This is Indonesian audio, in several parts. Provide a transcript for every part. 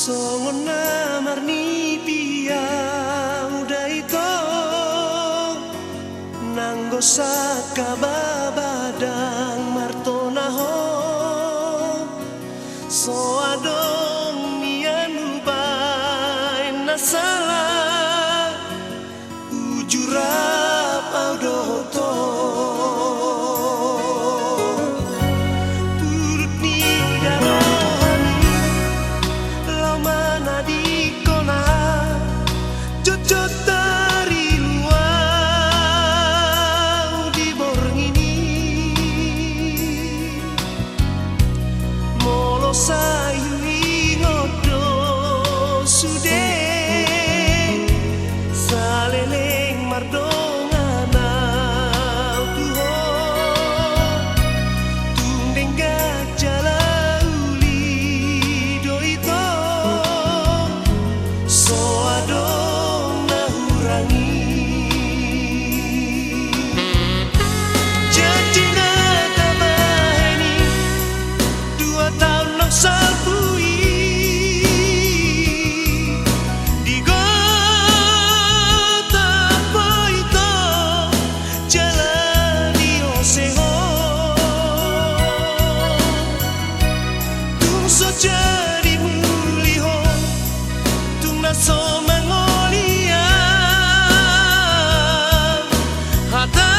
Songona marni pia udah itu nanggo sakababadang martonaho so adong mian ubay nasalah ujurap audoto sayui ngodo sude saleleng mardongana tuho tundeng gajala uli doito so adong nahurangi jadi natabaheni 2 tahun salpui di gota poito jalani oseho tung so jadi muliho tung naso mangolia hata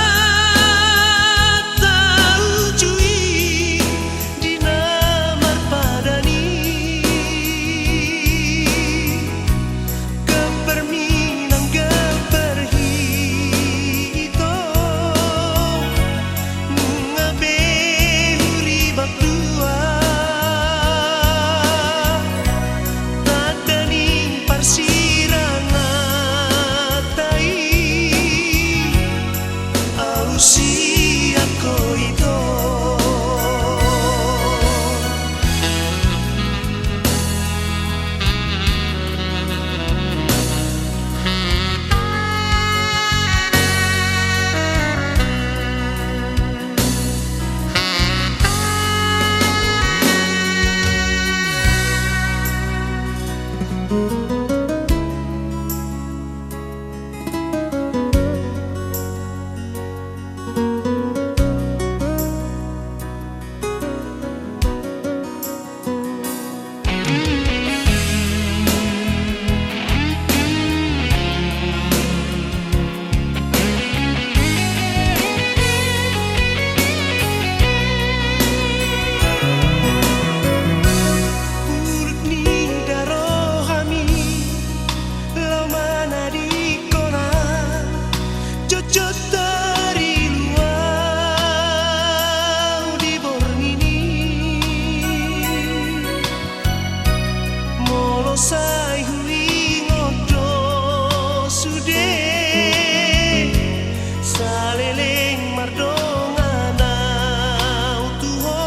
say hui ngodo sude saleleng mardongana utuho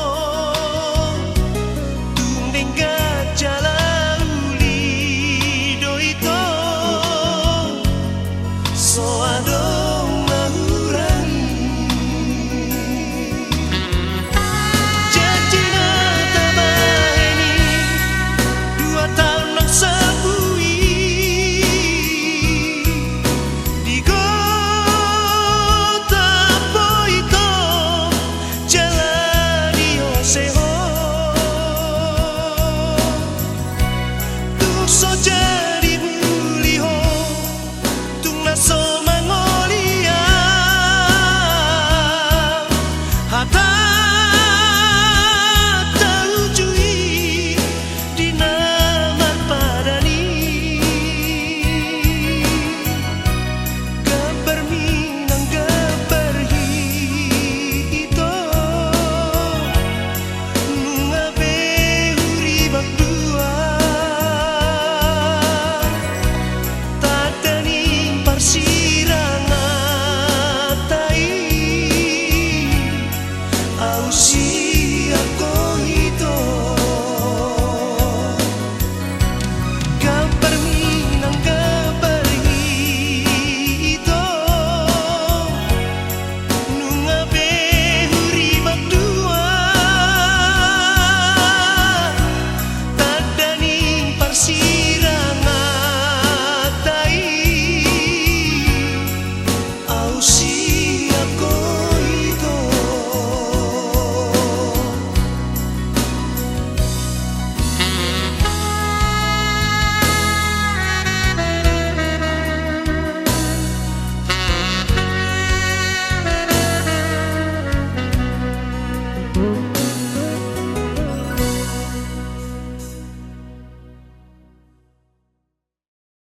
tundeng gajala uli doito so adong nahurangi janji natabaheni 2 tahun sabui bersih